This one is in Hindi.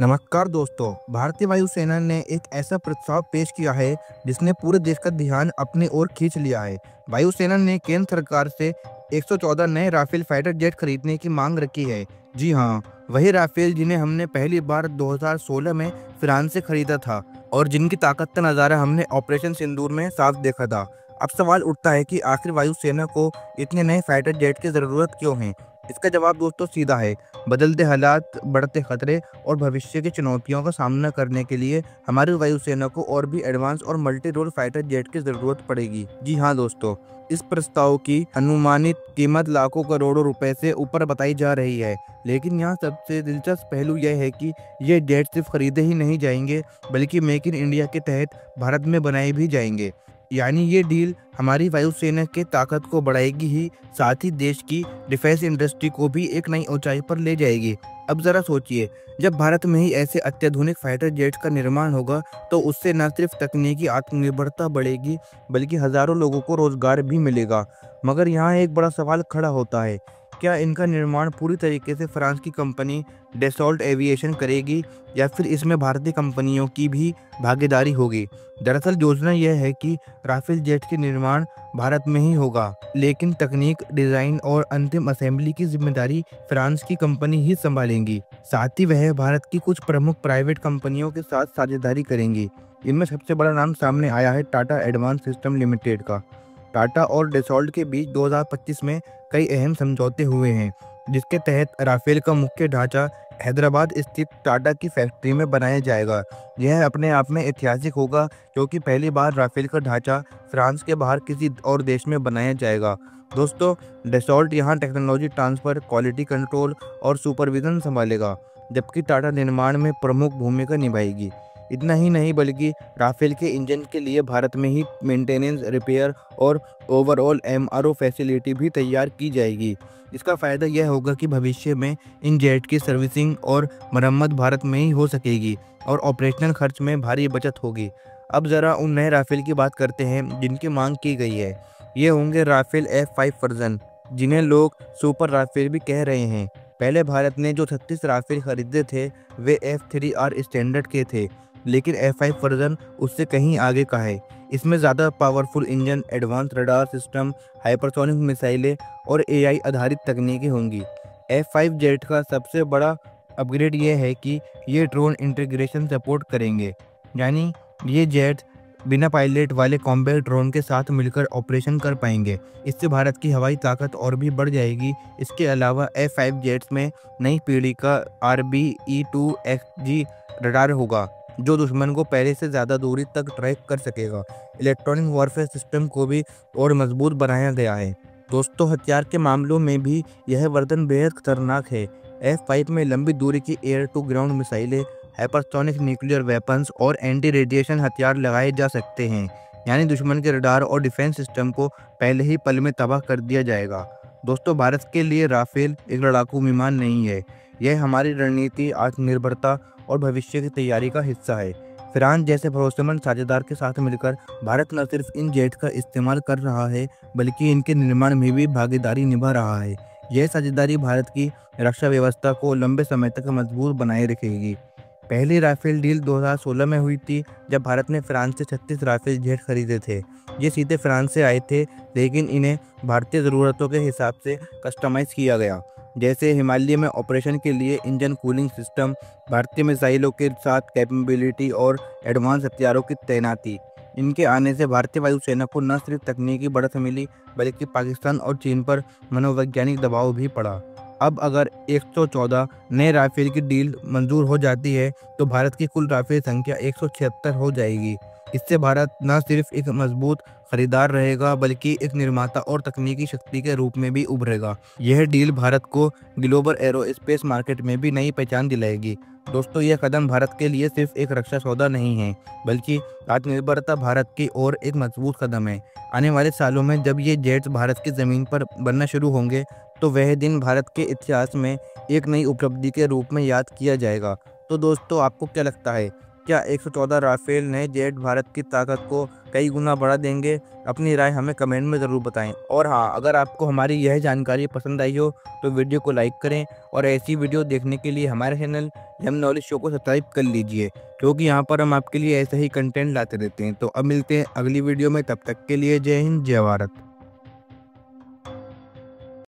नमस्कार दोस्तों। भारतीय वायुसेना ने एक ऐसा प्रस्ताव पेश किया है जिसने पूरे देश का ध्यान अपनी ओर खींच लिया है। वायुसेना ने केंद्र सरकार से 114 नए राफेल फाइटर जेट खरीदने की मांग रखी है। जी हाँ, वही राफेल जिन्हें हमने पहली बार 2016 में फ्रांस से खरीदा था और जिनकी ताकत का नज़ारा हमने ऑपरेशन सिंदूर में साफ देखा था। अब सवाल उठता है कि आखिर वायुसेना को इतने नए फाइटर जेट की ज़रूरत क्यों है। इसका जवाब दोस्तों सीधा है। बदलते हालात, बढ़ते खतरे और भविष्य की चुनौतियों का सामना करने के लिए हमारी वायुसेना को और भी एडवांस और मल्टी रोल फाइटर जेट की ज़रूरत पड़ेगी। जी हाँ दोस्तों, इस प्रस्ताव की अनुमानित कीमत लाखों करोड़ों रुपए से ऊपर बताई जा रही है। लेकिन यहाँ सबसे दिलचस्प पहलू यह है कि ये जेट सिर्फ खरीदे ही नहीं जाएंगे बल्कि मेक इन इंडिया के तहत भारत में बनाए भी जाएंगे। यानी ये डील हमारी वायुसेना के ताकत को बढ़ाएगी ही, साथ ही देश की डिफेंस इंडस्ट्री को भी एक नई ऊंचाई पर ले जाएगी। अब ज़रा सोचिए, जब भारत में ही ऐसे अत्याधुनिक फाइटर जेट्स का निर्माण होगा तो उससे न सिर्फ तकनीकी आत्मनिर्भरता बढ़ेगी बल्कि हज़ारों लोगों को रोज़गार भी मिलेगा। मगर यहाँ एक बड़ा सवाल खड़ा होता है, क्या इनका निर्माण पूरी तरीके से फ्रांस की कंपनी डेसॉल्ट एविएशन करेगी या फिर इसमें भारतीय कंपनियों की भी भागीदारी होगी। दरअसल योजना यह है कि राफेल जेट के निर्माण भारत में ही होगा, लेकिन तकनीक, डिज़ाइन और अंतिम असेंबली की जिम्मेदारी फ्रांस की कंपनी ही संभालेंगी। साथ ही वह भारत की कुछ प्रमुख प्राइवेट कंपनियों के साथ साझेदारी करेंगी। इनमें सबसे बड़ा नाम सामने आया है टाटा एडवांस सिस्टम लिमिटेड का। टाटा और डेसॉल्ट के बीच 2025 में कई अहम समझौते हुए हैं, जिसके तहत राफेल का मुख्य ढांचा हैदराबाद स्थित टाटा की फैक्ट्री में बनाया जाएगा। यह अपने आप में ऐतिहासिक होगा क्योंकि पहली बार राफेल का ढांचा फ्रांस के बाहर किसी और देश में बनाया जाएगा। दोस्तों, डेसॉल्ट यहाँ टेक्नोलॉजी ट्रांसफ़र, क्वालिटी कंट्रोल और सुपरविजन संभालेगा, जबकि टाटा निर्माण में प्रमुख भूमिका निभाएगी। इतना ही नहीं बल्कि राफेल के इंजन के लिए भारत में ही मेंटेनेंस, रिपेयर और ओवरऑल एमआरओ फैसिलिटी भी तैयार की जाएगी। इसका फ़ायदा यह होगा कि भविष्य में इन जेट की सर्विसिंग और मरम्मत भारत में ही हो सकेगी और ऑपरेशनल खर्च में भारी बचत होगी। अब ज़रा उन नए राफेल की बात करते हैं जिनकी मांग की गई है। ये होंगे राफेल F5 वर्जन, जिन्हें लोग सुपर राफेल भी कह रहे हैं। पहले भारत ने जो 36 राफेल खरीदे थे वे F3R स्टैंडर्ड के थे, लेकिन F5 वर्जन उससे कहीं आगे का है। इसमें ज़्यादा powerful engine, advance radar system, hypersonic मिसाइलें और एआई आधारित तकनीकें होंगी। F5 जेट का सबसे बड़ा अपग्रेड ये है कि ये ड्रोन इंटीग्रेशन सपोर्ट करेंगे, यानी ये जेट बिना पायलट वाले कॉम्बैट ड्रोन के साथ मिलकर ऑपरेशन कर पाएंगे। इससे भारत की हवाई ताकत और भी बढ़ जाएगी। इसके अलावा F5 जेट्स में नई पीढ़ी का RBE-2XG रडार होगा, जो दुश्मन को पहले से ज़्यादा दूरी तक ट्रैक कर सकेगा। इलेक्ट्रॉनिक वॉरफेयर सिस्टम को भी और मजबूत बनाया गया है। दोस्तों, हथियार के मामलों में भी यह वर्जन बेहद खतरनाक है। F5 में लंबी दूरी की एयर टू ग्राउंड मिसाइलें, हाइपरसोनिक न्यूक्लियर वेपन्स और एंटी रेडिएशन हथियार लगाए जा सकते हैं, यानी दुश्मन के रडार और डिफेंस सिस्टम को पहले ही पल में तबाह कर दिया जाएगा। दोस्तों, भारत के लिए राफेल एक लड़ाकू विमान नहीं है, यह हमारी रणनीति, आत्मनिर्भरता और भविष्य की तैयारी का हिस्सा है। फ्रांस जैसे भरोसेमंद साझेदार के साथ मिलकर भारत न सिर्फ इन जेट का इस्तेमाल कर रहा है बल्कि इनके निर्माण में भी भागीदारी निभा रहा है। यह साझेदारी भारत की रक्षा व्यवस्था को लंबे समय तक मजबूत बनाए रखेगी। पहली राफेल डील 2016 में हुई थी, जब भारत ने फ्रांस से 36 राफेल जेट खरीदे थे। ये सीधे फ्रांस से आए थे, लेकिन इन्हें भारतीय ज़रूरतों के हिसाब से कस्टमाइज़ किया गया, जैसे हिमालय में ऑपरेशन के लिए इंजन कूलिंग सिस्टम, भारतीय मिसाइलों के साथ कैपेबिलिटी और एडवांस हथियारों की तैनाती। इनके आने से भारतीय वायुसेना को न सिर्फ तकनीकी बढ़त मिली बल्कि पाकिस्तान और चीन पर मनोवैज्ञानिक दबाव भी पड़ा। अब अगर 114 नए राफेल की डील मंजूर हो जाती है तो भारत की कुल राफेल संख्या 176 हो जाएगी। इससे भारत न सिर्फ एक मजबूत खरीदार रहेगा बल्कि एक निर्माता और तकनीकी शक्ति के रूप में भी उभरेगा। यह डील भारत को ग्लोबल एरोस्पेस मार्केट में भी नई पहचान दिलाएगी। दोस्तों, यह कदम भारत के लिए सिर्फ एक रक्षा सौदा नहीं है बल्कि आत्मनिर्भरता भारत की ओर एक मजबूत कदम है। आने वाले सालों में जब ये जेट्स भारत की ज़मीन पर बनना शुरू होंगे तो वह दिन भारत के इतिहास में एक नई उपलब्धि के रूप में याद किया जाएगा। तो दोस्तों, आपको क्या लगता है, क्या 114 राफेल नए जेट भारत की ताकत को कई गुना बढ़ा देंगे? अपनी राय हमें कमेंट में ज़रूर बताएं। और हाँ, अगर आपको हमारी यह जानकारी पसंद आई हो तो वीडियो को लाइक करें और ऐसी वीडियो देखने के लिए हमारे चैनल एम नॉलेज शो को सब्सक्राइब कर लीजिए, क्योंकि यहाँ पर हम आपके लिए ऐसा ही कंटेंट लाते रहते हैं। तो अब मिलते हैं अगली वीडियो में, तब तक के लिए जय हिंद, जय भारत।